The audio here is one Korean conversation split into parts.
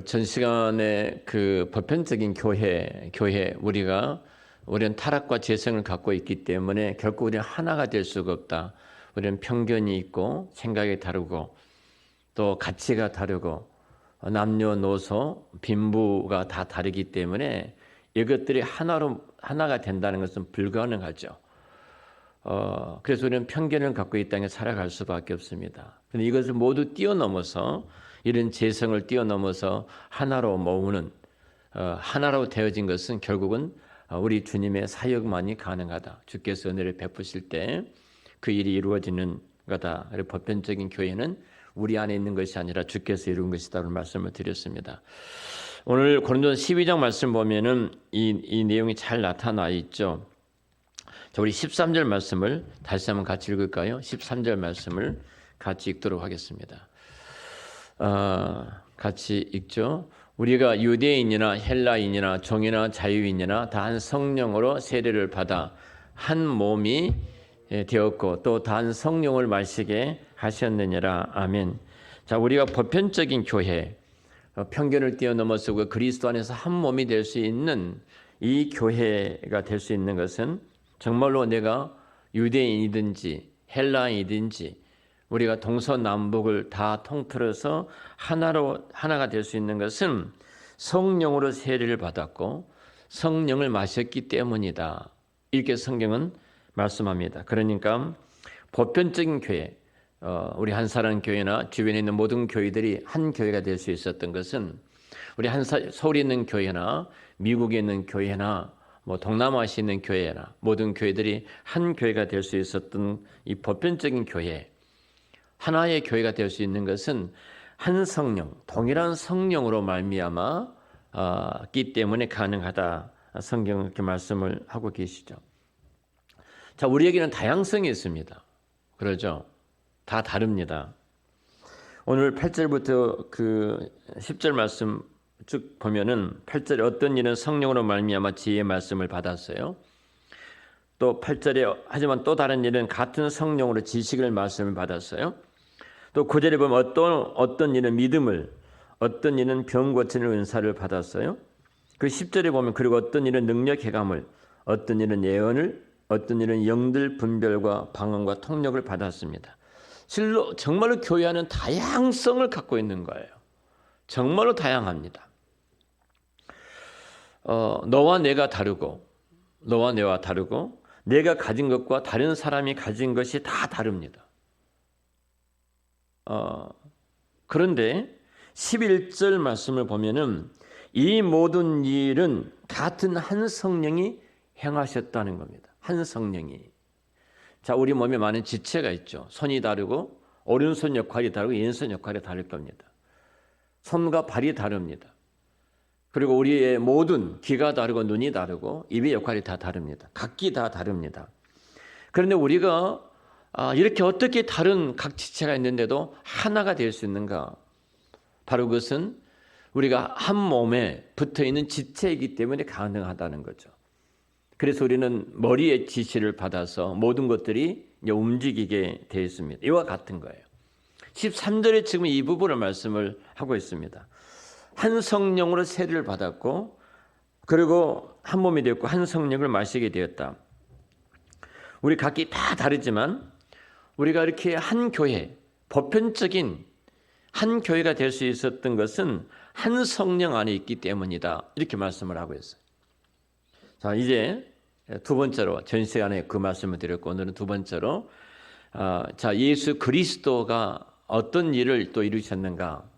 전 시간에 그 보편적인 교회 우리는 타락과 죄성을 갖고 있기 때문에 결국 우리는 하나가 될 수가 없다. 우리는 편견이 있고 생각이 다르고 또 가치가 다르고 남녀노소 빈부가 다 다르기 때문에 이것들이 하나가 된다는 것은 불가능하죠. 그래서 우리는 편견을 갖고 이 땅에 살아갈 수밖에 없습니다. 그런데 이것을 모두 뛰어넘어서 이런 재성을 뛰어넘어서 하나로 모으는 하나로 되어진 것은 결국은 우리 주님의 사역만이 가능하다. 주께서 은혜를 베푸실 때 그 일이 이루어지는 거다. 그리고 보편적인 교회는 우리 안에 있는 것이 아니라 주께서 이룬 것이다라는 말씀을 드렸습니다. 오늘 고린도서 12장 말씀 보면은 이 내용이 잘 나타나 있죠. 자, 우리 13절 말씀을 다시 한번 같이 읽을까요? 13절 말씀을 같이 읽도록 하겠습니다. 같이 읽죠. 우리가 유대인이나 헬라인이나 종이나 자유인이나 다 한 성령으로 세례를 받아 한 몸이 되었고 또 다 한 성령을 마시게 하셨느니라. 아멘. 자, 우리가 보편적인 교회, 편견을 뛰어넘어서 그리스도 안에서 한 몸이 될 수 있는 이 교회가 될 수 있는 것은 정말로 내가 유대인이든지 헬라인이든지 우리가 동서남북을 다 통틀어서 하나가 될 수 있는 것은 성령으로 세례를 받았고 성령을 마셨기 때문이다. 이렇게 성경은 말씀합니다. 그러니까 보편적인 교회, 우리 한사람 교회나 주변에 있는 모든 교회들이 한 교회가 될 수 있었던 것은 우리 서울에 있는 교회나 미국에 있는 교회나 동남아시아에 있는 교회나 모든 교회들이 한 교회가 될 수 있었던 이 보편적인 교회, 하나의 교회가 될 수 있는 것은 한 성령, 동일한 성령으로 말미암았기 때문에 가능하다. 성경은 이렇게 말씀을 하고 계시죠. 자, 우리에게는 다양성이 있습니다. 그러죠? 다 다릅니다. 오늘 8절부터 그 10절 말씀 쭉 보면은 8절에 어떤 이는 성령으로 말미암아 지혜의 말씀을 받았어요. 또 8절에 하지만 또 다른 이는 같은 성령으로 지식을 말씀을 받았어요. 또 9절에 보면 어떤 이는 믿음을, 어떤 이는 병 고치는 은사를 받았어요. 그 10절에 보면 그리고 어떤 이는 능력 해감을, 어떤 이는 예언을, 어떤 이는 영들 분별과 방언과 통역을 받았습니다. 정말로 교회는 다양성을 갖고 있는 거예요. 정말로 다양합니다. 너와 내가 다르고 너와 내와 다르고 내가 가진 것과 다른 사람이 가진 것이 다 다릅니다. 그런데 11절 말씀을 보면은 이 모든 일은 같은 한 성령이 행하셨다는 겁니다. 한 성령이. 자, 우리 몸에 많은 지체가 있죠. 손이 다르고 오른손 역할이 다르고 왼손 역할이 다를 겁니다. 손과 발이 다릅니다. 그리고 우리의 모든 귀가 다르고 눈이 다르고 입의 역할이 다 다릅니다. 각기 다 다릅니다. 그런데 우리가 이렇게 어떻게 다른 각 지체가 있는데도 하나가 될 수 있는가? 바로 그것은 우리가 한 몸에 붙어있는 지체이기 때문에 가능하다는 거죠. 그래서 우리는 머리의 지시를 받아서 모든 것들이 움직이게 되어 있습니다. 이와 같은 거예요. 13절에 지금 이 부분을 말씀을 하고 있습니다. 한 성령으로 세례를 받았고 그리고 한 몸이 되었고 한 성령을 마시게 되었다. 우리 각기 다 다르지만 우리가 이렇게 한 교회, 보편적인 한 교회가 될 수 있었던 것은 한 성령 안에 있기 때문이다. 이렇게 말씀을 하고 있어요. 자, 이제 두 번째로 전 시간에 그 말씀을 드렸고 오늘은 두 번째로 자, 예수 그리스도가 어떤 일을 또 이루셨는가?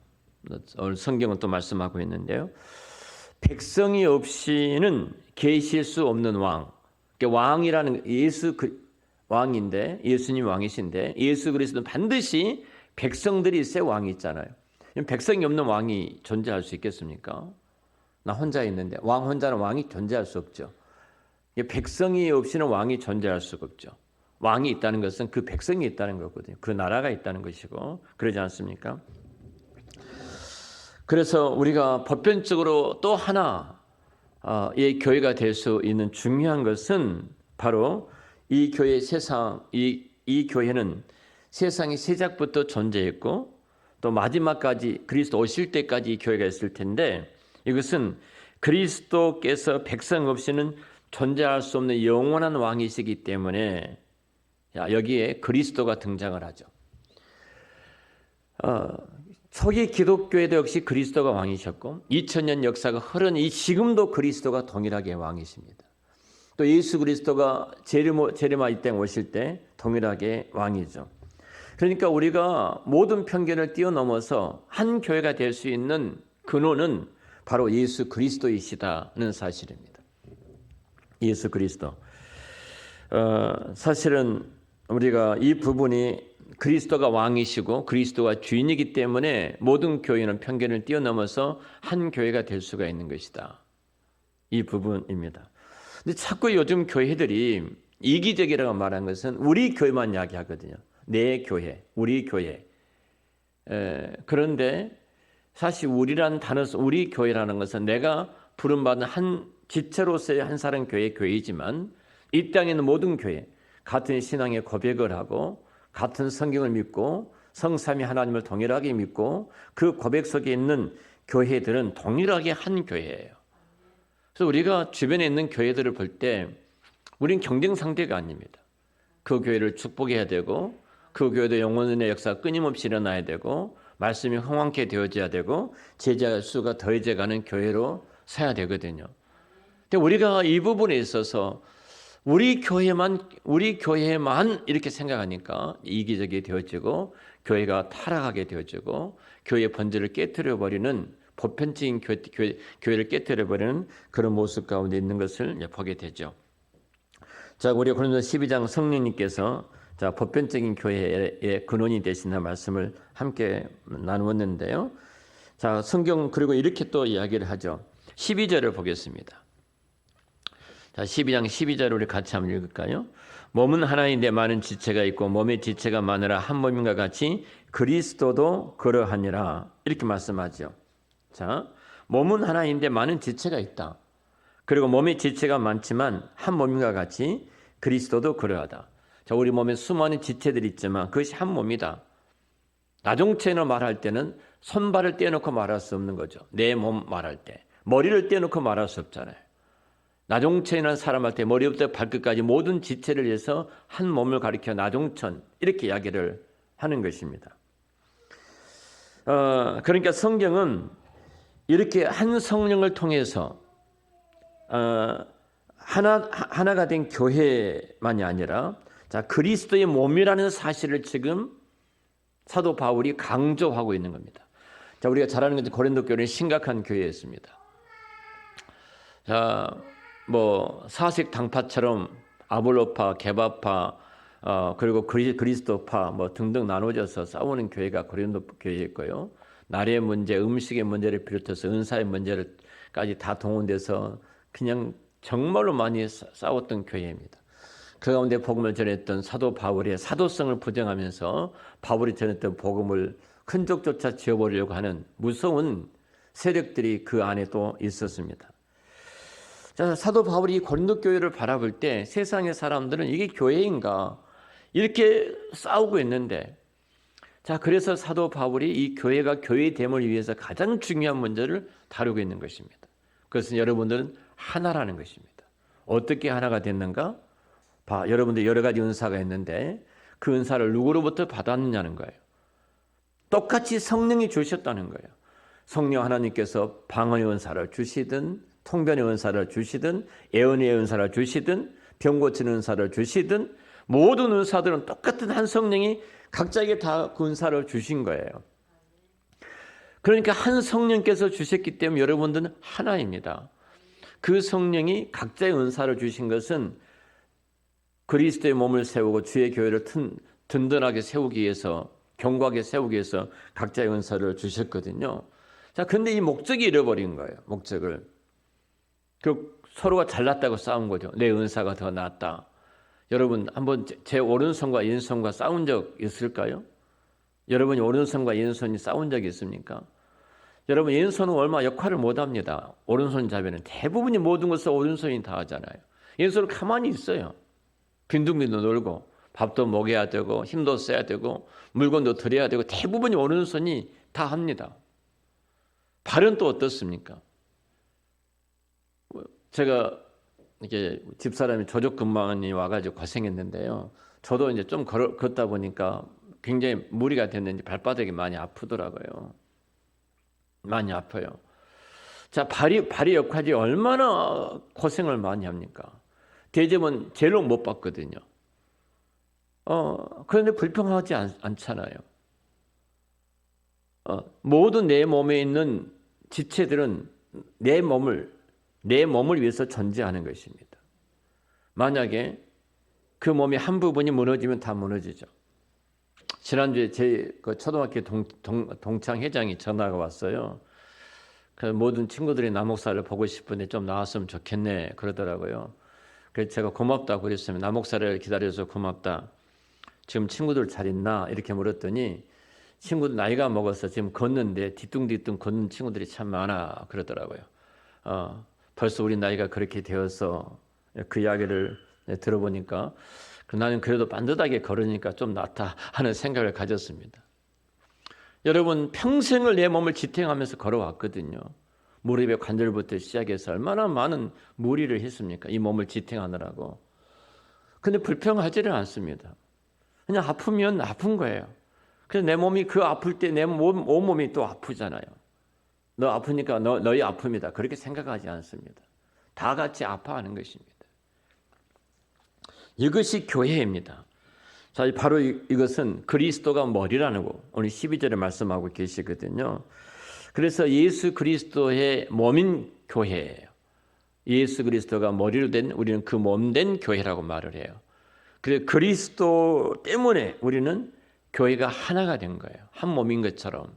오늘 성경은 또 말씀하고 있는데요. 백성이 없이는 계실 수 없는 왕. 왕이라는 왕인데 예수님 왕이신데 예수 그리스도는 반드시 백성들이 있어야 왕이 있잖아요. 백성이 없는 왕이 존재할 수 있겠습니까? 나 혼자 있는데 왕 혼자는 왕이 존재할 수 없죠. 백성이 없이는 왕이 존재할 수가 없죠. 왕이 있다는 것은 그 백성이 있다는 거거든요. 그 나라가 있다는 것이고 그러지 않습니까? 그래서 우리가 보편적으로 또 하나의 교회가 될 수 있는 중요한 것은 바로 이 교회는 세상이 시작부터 존재했고 또 마지막까지 그리스도 오실 때까지 이 교회가 있을 텐데, 이것은 그리스도께서 백성 없이는 존재할 수 없는 영원한 왕이시기 때문에 여기에 그리스도가 등장을 하죠. 초기 기독교에도 역시 그리스도가 왕이셨고 2000년 역사가 흐른 이 지금도 그리스도가 동일하게 왕이십니다. 또 예수 그리스도가 재림하 이 땅에 오실 때 동일하게 왕이죠. 그러니까 우리가 모든 편견을 뛰어넘어서 한 교회가 될 수 있는 근원은 바로 예수 그리스도이시다는 사실입니다. 예수 그리스도. 사실은 우리가 이 부분이 그리스도가 왕이시고 그리스도가 주인이기 때문에 모든 교회는 편견을 뛰어넘어서 한 교회가 될 수가 있는 것이다. 이 부분입니다. 근데 자꾸 요즘 교회들이 이기적이라고 말한 것은 우리 교회만 이야기하거든요. 내 교회, 우리 교회. 그런데 사실 우리라는 단어, 우리 교회라는 것은 내가 부름받은 한 지체로서의 한 사람 교회이지만 이 땅에 있는 모든 교회, 같은 신앙의 고백을 하고 같은 성경을 믿고 성삼위 하나님을 동일하게 믿고 그 고백 속에 있는 교회들은 동일하게 한 교회예요. 그래서 우리가 주변에 있는 교회들을 볼 때 우린 경쟁 상대가 아닙니다. 그 교회를 축복해야 되고 그 교회도 영혼의 역사가 끊임없이 일어나야 되고 말씀이 흥왕케 되어져야 되고 제자 수가 더해져가는 교회로 서야 되거든요. 근데 우리가 이 부분에 있어서 우리 교회만 이렇게 생각하니까 이기적이 되어지고 교회가 타락하게 되어지고 교회의 본질을 깨뜨려 버리는 보편적인 교회를 깨뜨려 버리는 그런 모습 가운데 있는 것을 보게 되죠. 자, 우리 고린도서 12장 성령님께서 보편적인 교회의 근원이 되신다는 말씀을 함께 나누었는데요. 자, 성경 그리고 이렇게 또 이야기를 하죠. 12절을 보겠습니다. 자, 12장 12절을 우리 같이 한번 읽을까요? 몸은 하나인데 많은 지체가 있고 몸의 지체가 많으라 한 몸인가 같이 그리스도도 그러하니라. 이렇게 말씀하죠. 자, 몸은 하나인데 많은 지체가 있다. 그리고 몸의 지체가 많지만 한 몸인가 같이 그리스도도 그러하다. 자, 우리 몸에 수많은 지체들이 있지만 그것이 한 몸이다. 나중체로 말할 때는 손발을 떼놓고 말할 수 없는 거죠. 내 몸 말할 때. 머리를 떼놓고 말할 수 없잖아요. 나종체는 사람한테 머리부터 발끝까지 모든 지체를 위해서 한 몸을 가리켜 나종천 이렇게 이야기를 하는 것입니다. 그러니까 성경은 이렇게 한 성령을 통해서 하나가 된 교회만이 아니라 그리스도의 몸이라는 사실을 지금 사도 바울이 강조하고 있는 겁니다. 자, 우리가 잘 아는 것처럼 고린도 교회는 심각한 교회였습니다. 자, 사색 당파처럼 아볼로파, 게바파, 그리고 그리스도파 등등 나눠져서 싸우는 교회가 고린도 교회였고요. 나라의 문제, 음식의 문제를 비롯해서 은사의 문제를까지 다 동원돼서 그냥 정말로 많이 싸웠던 교회입니다. 그 가운데 복음을 전했던 사도 바울의 사도성을 부정하면서 바울이 전했던 복음을 흔적조차 지워버리려고 하는 무서운 세력들이 그 안에 또 있었습니다. 자, 사도 바울이 고린도 교회를 바라볼 때 세상의 사람들은 이게 교회인가 이렇게 싸우고 있는데, 자, 그래서 사도 바울이 이 교회가 교회됨을 위해서 가장 중요한 문제를 다루고 있는 것입니다. 그것은 여러분들은 하나라는 것입니다. 어떻게 하나가 됐는가? 여러분들 여러 가지 은사가 있는데 그 은사를 누구로부터 받았느냐는 거예요. 똑같이 성령이 주셨다는 거예요. 성령 하나님께서 방언의 은사를 주시든 통변의 은사를 주시든 예언의 은사를 주시든 병 고치는 은사를 주시든 모든 은사들은 똑같은 한 성령이 각자에게 다 그 은사를 주신 거예요. 그러니까 한 성령께서 주셨기 때문에 여러분들은 하나입니다. 그 성령이 각자의 은사를 주신 것은 그리스도의 몸을 세우고 주의 교회를 든든하게 세우기 위해서, 견고하게 세우기 위해서 각자의 은사를 주셨거든요. 자, 근데 이 목적이 잃어버린 거예요. 목적을. 서로가 잘났다고 싸운 거죠. 내 은사가 더 낫다. 여러분 한번 제 오른손과 왼손과 싸운 적 있을까요? 여러분이 오른손과 왼손이 싸운 적이 있습니까? 여러분 왼손은 얼마 역할을 못합니다. 오른손 잡이는 대부분이 모든 것을 오른손이 다 하잖아요. 왼손은 가만히 있어요. 빈둥빈둥 놀고 밥도 먹여야 되고 힘도 써야 되고 물건도 드려야 되고 대부분이 오른손이 다 합니다. 발은 또 어떻습니까? 제가 이렇게 집사람이 조족 근무원이 와가지고 고생했는데요. 저도 이제 좀 걷다 보니까 굉장히 무리가 됐는지 발바닥이 많이 아프더라고요. 많이 아파요. 자, 발이 역할이 얼마나 고생을 많이 합니까? 대접은 제일로 못 받거든요. 그런데 불평하지 않잖아요. 모든 내 몸에 있는 지체들은 내 몸을 위해서 존재하는 것입니다. 만약에 그 몸의 한 부분이 무너지면 다 무너지죠. 지난주에 제 초등학교 동창 회장이 전화가 왔어요. 그 모든 친구들이 나 목사를 보고 싶은데 좀 나왔으면 좋겠네 그러더라고요. 그래서 제가 고맙다고 그랬으면 나 목사를 기다려서 고맙다. 지금 친구들 잘 있나 이렇게 물었더니 친구들 나이가 먹어서 지금 걷는데 뒤뚱뒤뚱 걷는 친구들이 참 많아 그러더라고요. 벌써 우리 나이가 그렇게 되어서 그 이야기를 들어보니까 나는 그래도 반듯하게 걸으니까 좀 낫다 하는 생각을 가졌습니다. 여러분 평생을 내 몸을 지탱하면서 걸어왔거든요. 무릎의 관절부터 시작해서 얼마나 많은 무리를 했습니까? 이 몸을 지탱하느라고. 근데 불평하지를 않습니다. 그냥 아프면 아픈 거예요. 그래서 내 몸이 아플 때 내 온몸이 또 아프잖아요. 너 아프니까 너희 아픕니다. 그렇게 생각하지 않습니다. 다 같이 아파하는 것입니다. 이것이 교회입니다. 자, 바로 이것은 그리스도가 머리라는 거 오늘 12절에 말씀하고 계시거든요. 그래서 예수 그리스도의 몸인 교회예요. 예수 그리스도가 머리로 된 우리는 그 몸 된 교회라고 말을 해요. 그래서 그리스도 때문에 우리는 교회가 하나가 된 거예요. 한 몸인 것처럼.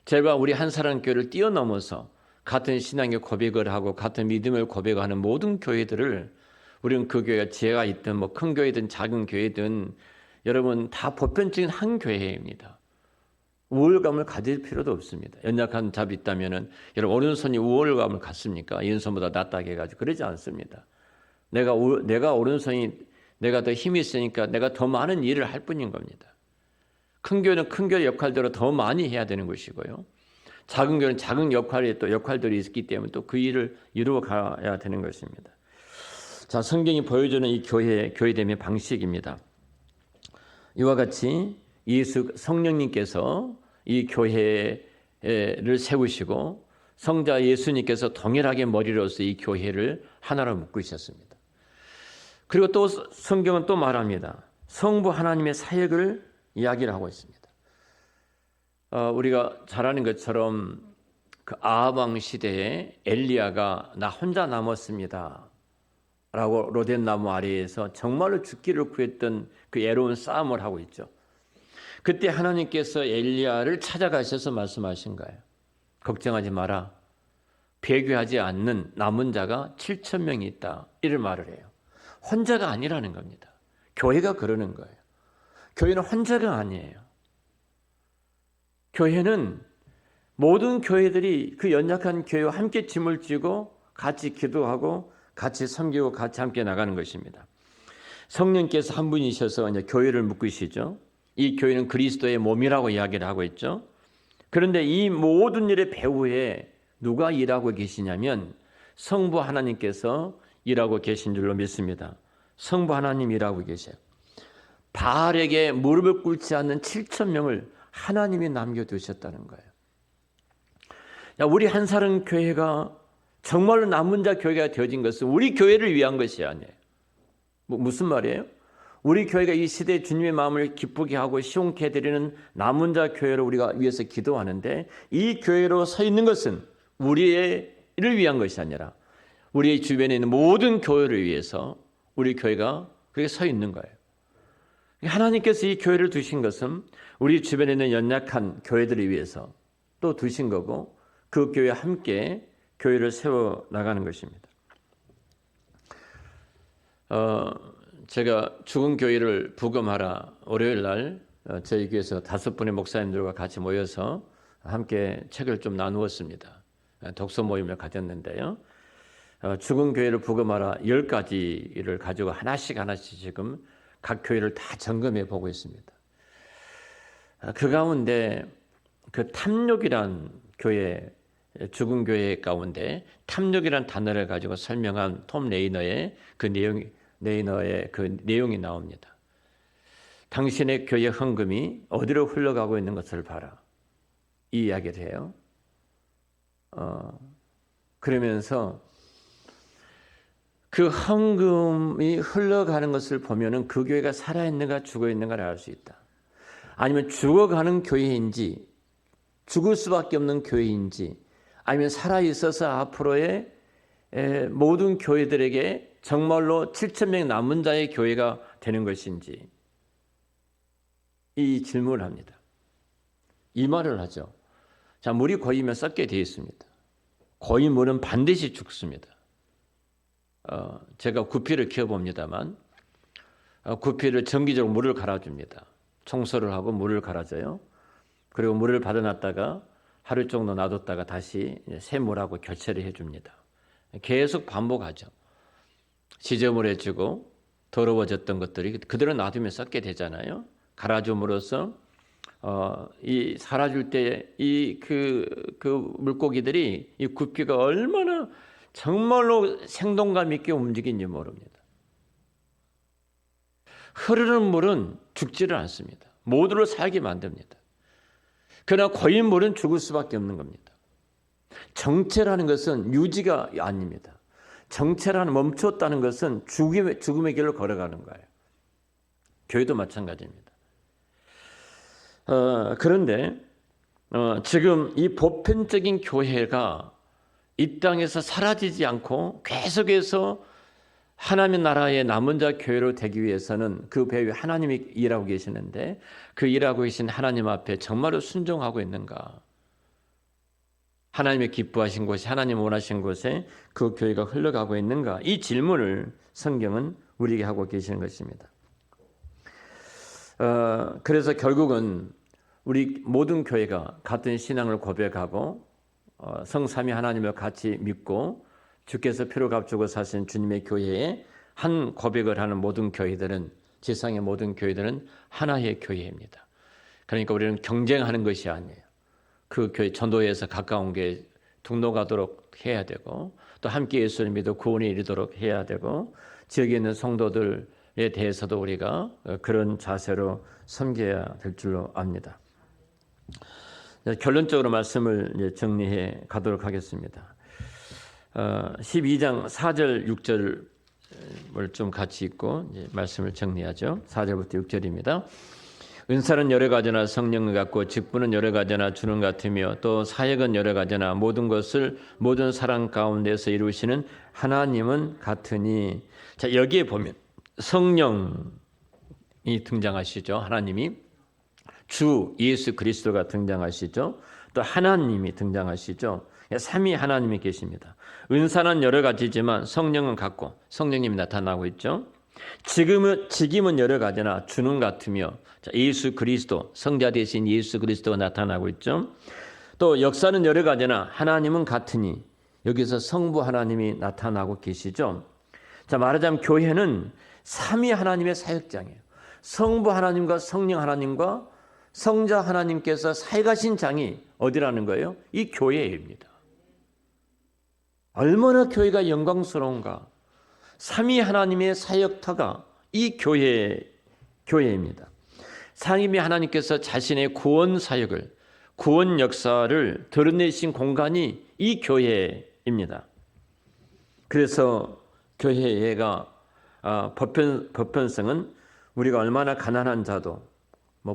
제가 우리 한 사람 교회를 뛰어넘어서 같은 신앙의 고백을 하고 같은 믿음을 고백하는 모든 교회들을 우리는 그 교회가 지혜가 있든 뭐 큰 교회든 작은 교회든 여러분 다 보편적인 한 교회입니다. 우월감을 가질 필요도 없습니다. 연약한 잡이 있다면은 여러분 오른손이 우월감을 갖습니까? 왼손보다 낫다고 해가지고 그러지 않습니다. 내가 오른손이 내가 더 힘이 있으니까 내가 더 많은 일을 할 뿐인 겁니다. 큰 교회는 큰 교회 역할대로 더 많이 해야 되는 것이고요. 작은 교회는 작은 역할들이 있기 때문에 또 그 일을 이루어 가야 되는 것입니다. 자, 성경이 보여주는 이 교회됨의 방식입니다. 이와 같이 성령님께서 이 교회를 세우시고 성자 예수님께서 동일하게 머리로서 이 교회를 하나로 묶으셨습니다. 그리고 또 성경은 또 말합니다. 성부 하나님의 사역을 이야기를 하고 있습니다. 우리가 잘 아는 것처럼 그 아합 왕 시대에 엘리야가 나 혼자 남았습니다 라고 로덴 나무 아래에서 정말로 죽기를 구했던 그 애로운 싸움을 하고 있죠. 그때 하나님께서 엘리야를 찾아가셔서 말씀하신 거예요. 걱정하지 마라. 배교하지 않는 남은 자가 7,000명이 있다. 이를 말을 해요. 혼자가 아니라는 겁니다. 교회가 그러는 거예요. 교회는 혼자가 아니에요. 교회는 모든 교회들이 그 연약한 교회와 함께 짐을 지고 같이 기도하고 같이 섬기고 같이 함께 나가는 것입니다. 성령께서 한 분이셔서 이제 교회를 묶으시죠. 이 교회는 그리스도의 몸이라고 이야기를 하고 있죠. 그런데 이 모든 일의 배후에 누가 일하고 계시냐면 성부 하나님께서 일하고 계신 줄로 믿습니다. 성부 하나님 일하고 계세요. 바알에게 무릎을 꿇지 않는 7,000명을 하나님이 남겨두셨다는 거예요. 우리 한 사람 교회가 정말로 남은 자 교회가 되어진 것은 우리 교회를 위한 것이 아니에요. 무슨 말이에요? 우리 교회가 이 시대에 주님의 마음을 기쁘게 하고 시원케 해드리는 남은 자 교회를 우리가 위해서 기도하는데 이 교회로 서 있는 것은 우리를 위한 것이 아니라 우리 주변에 있는 모든 교회를 위해서 우리 교회가 그렇게 서 있는 거예요. 하나님께서 이 교회를 두신 것은 우리 주변에 있는 연약한 교회들을 위해서 또 두신 거고 그 교회와 함께 교회를 세워 나가는 것입니다. 제가 죽은 교회를 부검하라 월요일 날 저희 교회에서 5분의 목사님들과 같이 모여서 함께 책을 좀 나누었습니다. 독서 모임을 가졌는데요. 죽은 교회를 부검하라 10가지를 가지고 하나씩 지금 각 교회를 다 점검해 보고 있습니다. 그 가운데 그 탐욕이란 교회, 죽은 교회 가운데 탐욕이란 단어를 가지고 설명한 톰 레이너의 그 내용이 나옵니다. 당신의 교회 헌금이 어디로 흘러가고 있는 것을 봐라. 이 이야기를 해요. 그러면서 그 헌금이 흘러가는 것을 보면은 그 교회가 살아있는가 죽어있는가를 알 수 있다. 아니면 죽어가는 교회인지 죽을 수밖에 없는 교회인지 아니면 살아있어서 앞으로의 모든 교회들에게 정말로 7,000명 남은 자의 교회가 되는 것인지 이 질문을 합니다. 이 말을 하죠. 자, 물이 고이면 썩게 되어 있습니다. 고인 물은 반드시 죽습니다. 제가 구피를 키워봅니다만 구피를 정기적으로 물을 갈아줍니다. 청소를 하고 물을 갈아줘요. 그리고 물을 받아놨다가 하루 정도 놔뒀다가 다시 새 물하고 교체를 해줍니다. 계속 반복하죠. 지저분해지고 더러워졌던 것들이 그대로 놔두면 썩게 되잖아요. 갈아줌으로써 이 살아줄 때 이 그 물고기들이 이 구피가 얼마나 정말로 생동감 있게 움직이는지 모릅니다. 흐르는 물은 죽지를 않습니다. 모두를 살게 만듭니다. 그러나 고인 물은 죽을 수밖에 없는 겁니다. 정체라는 것은 유지가 아닙니다. 정체라는 멈췄다는 것은 죽음의 길로 걸어가는 거예요. 교회도 마찬가지입니다. 그런데 지금 이 보편적인 교회가 이 땅에서 사라지지 않고 계속해서 하나님의 나라의 남은 자 교회로 되기 위해서는 그 배에 하나님이 일하고 계시는데 그 일하고 계신 하나님 앞에 정말로 순종하고 있는가? 하나님의 기뻐하신 곳이 하나님 원하신 곳에 그 교회가 흘러가고 있는가? 이 질문을 성경은 우리에게 하고 계시는 것입니다. 그래서 결국은 우리 모든 교회가 같은 신앙을 고백하고 성삼위 하나님을 같이 믿고 주께서 피로 값주고 사신 주님의 교회에 한 고백을 하는 모든 교회들은 지상의 모든 교회들은 하나의 교회입니다. 그러니까 우리는 경쟁하는 것이 아니에요. 그 교회 전도에서 가까운 게 등록하도록 해야 되고 또 함께 예수를 믿어 구원에 이르도록 해야 되고 지역에 있는 성도들에 대해서도 우리가 그런 자세로 섬겨야 될 줄로 압니다. 결론적으로 말씀을 정리해 가도록 하겠습니다. 12장 4절 6절을 좀 같이 읽고 이제 말씀을 정리하죠. 4절부터 6절입니다. 은사는 여러 가지나 성령을 갖고 직분은 여러 가지나 주는 같으며 또 사역은 여러 가지나 모든 것을 모든 사람 가운데서 이루시는 하나님은 같으니. 자, 여기에 보면 성령이 등장하시죠. 하나님이 주 예수 그리스도가 등장하시죠. 또 하나님이 등장하시죠. 삼위 하나님이 계십니다. 은사는 여러 가지지만 성령은 같고 성령님이 나타나고 있죠. 직임은 여러 가지나 주는 같으며 예수 그리스도 성자 되신 예수 그리스도가 나타나고 있죠. 또 역사는 여러 가지나 하나님은 같으니 여기서 성부 하나님이 나타나고 계시죠. 자, 말하자면 교회는 삼위 하나님의 사역장이에요. 성부 하나님과 성령 하나님과 성자 하나님께서 사역하신 장이 어디라는 거예요? 이 교회입니다. 얼마나 교회가 영광스러운가. 삼위 하나님의 사역터가 이 교회입니다. 삼위 하나님께서 자신의 구원 사역을, 구원 역사를 드러내신 공간이 이 교회입니다. 그래서 교회가 보편성은 우리가 얼마나 가난한 자도,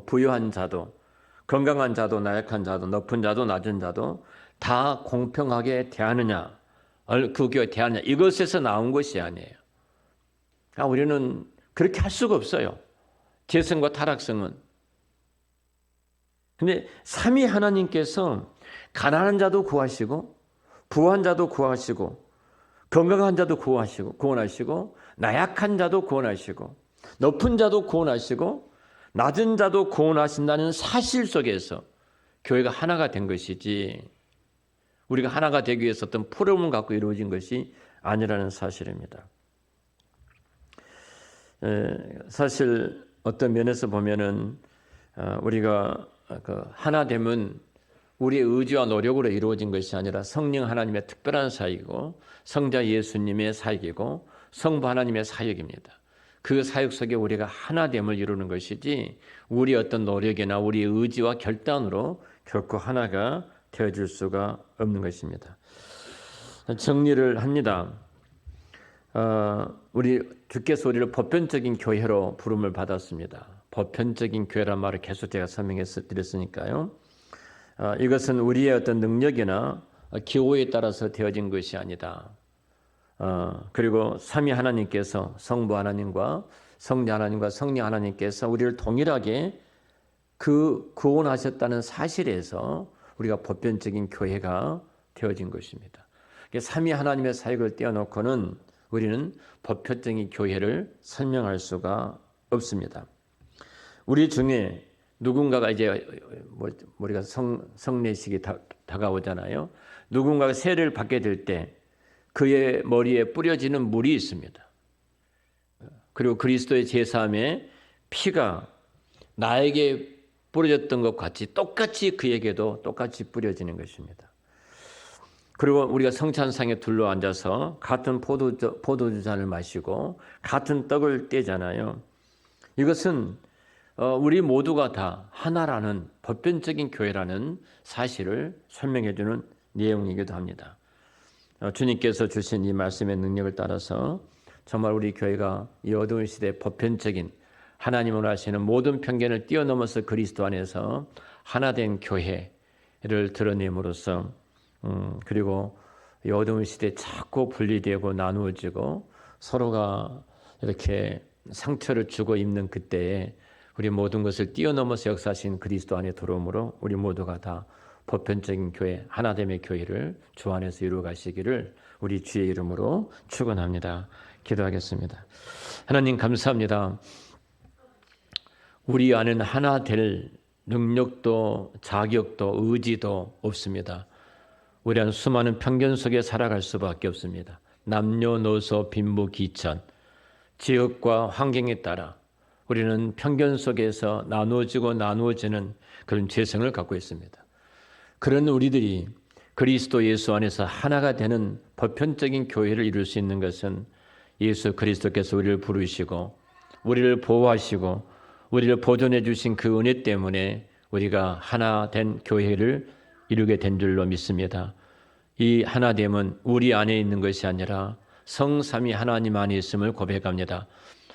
부유한 자도, 건강한 자도, 나약한 자도, 높은 자도, 낮은 자도 다 공평하게 대하느냐, 그 교회 대하느냐, 이것에서 나온 것이 아니에요. 우리는 그렇게 할 수가 없어요. 재성과 타락성은. 근데 삼위 하나님께서 가난한 자도 구하시고, 부한 자도 구하시고, 건강한 자도 구원하시고, 나약한 자도 구원하시고, 높은 자도 구원하시고, 낮은 자도 구원하신다는 사실 속에서 교회가 하나가 된 것이지, 우리가 하나가 되기 위해서 어떤 프로그램을 갖고 이루어진 것이 아니라는 사실입니다. 사실 어떤 면에서 보면은 우리가 하나됨은 우리의 의지와 노력으로 이루어진 것이 아니라 성령 하나님의 특별한 사역이고 성자 예수님의 사역이고 성부 하나님의 사역입니다. 그 사역 속에 우리가 하나됨을 이루는 것이지 우리 어떤 노력이나 우리의 의지와 결단으로 결코 하나가 되어질 수가 없는 것입니다. 정리를 합니다. 우리 주께서 우리를 보편적인 교회로 부름을 받았습니다. 보편적인 교회란 말을 계속 제가 설명해 드렸으니까요. 이것은 우리의 어떤 능력이나 기호에 따라서 되어진 것이 아니다. 그리고 삼위 하나님께서 성부 하나님과 성자 하나님과 성령 하나님께서 우리를 동일하게 구원하셨다는 사실에서 우리가 보편적인 교회가 되어진 것입니다. 삼위 하나님의 사역을 떼어놓고는 우리는 보편적인 교회를 설명할 수가 없습니다. 우리 중에 누군가가 이제 우리가 성례식이 다가오잖아요. 누군가가 세례를 받게 될 때 그의 머리에 뿌려지는 물이 있습니다. 그리고 그리스도의 제사함의 피가 나에게 뿌려졌던 것 같이 똑같이 그에게도 똑같이 뿌려지는 것입니다. 그리고 우리가 성찬상에 둘러앉아서 같은 포도주 잔을 마시고 같은 떡을 떼잖아요. 이것은 우리 모두가 다 하나라는 보편적인 교회라는 사실을 설명해 주는 내용이기도 합니다. 주님께서 주신 이 말씀의 능력을 따라서 정말 우리 교회가 이 어두운 시대의 보편적인 하나님을 하시는 모든 편견을 뛰어넘어서 그리스도 안에서 하나된 교회를 드러냄으로써 그리고 이 어두운 시대에 자꾸 분리되고 나누어지고 서로가 이렇게 상처를 주고 입는 그때에 우리 모든 것을 뛰어넘어서 역사하신 그리스도 안에 들어오므로 우리 모두가 다 보편적인 교회, 하나됨의 교회를 주 안에서 이루어가시기를 우리 주의 이름으로 축원합니다. 기도하겠습니다. 하나님 감사합니다. 우리 안에는 하나 될 능력도 자격도 의지도 없습니다. 우리 안 수많은 편견 속에 살아갈 수밖에 없습니다. 남녀노소 빈부귀천 지역과 환경에 따라 우리는 편견 속에서 나누어지는 그런 죄성을 갖고 있습니다. 그런 우리들이 그리스도 예수 안에서 하나가 되는 보편적인 교회를 이룰 수 있는 것은 예수 그리스도께서 우리를 부르시고 우리를 보호하시고 우리를 보존해 주신 그 은혜 때문에 우리가 하나 된 교회를 이루게 된 줄로 믿습니다. 이 하나됨은 우리 안에 있는 것이 아니라 성삼위 하나님 안에 있음을 고백합니다.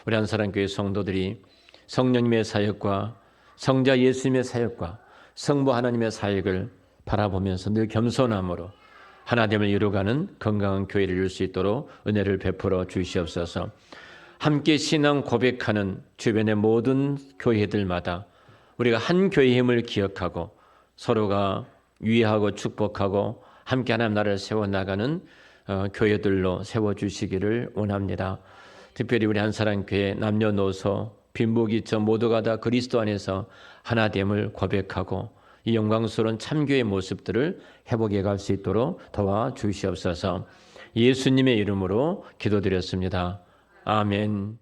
우리 한사랑교회 성도들이 성령님의 사역과 성자 예수님의 사역과 성부 하나님의 사역을 바라보면서 늘 겸손함으로 하나됨을 이루어가는 건강한 교회를 이룰 수 있도록 은혜를 베풀어 주시옵소서. 함께 신앙 고백하는 주변의 모든 교회들마다 우리가 한 교회의 힘을 기억하고 서로가 위하고 축복하고 함께 하나님 나라를 세워나가는 교회들로 세워주시기를 원합니다. 특별히 우리 한사랑교회 남녀노소 빈부귀천 모두가 다 그리스도 안에서 하나됨을 고백하고 이 영광스러운 참교의 모습들을 회복해 갈 수 있도록 도와주시옵소서. 예수님의 이름으로 기도드렸습니다. 아멘.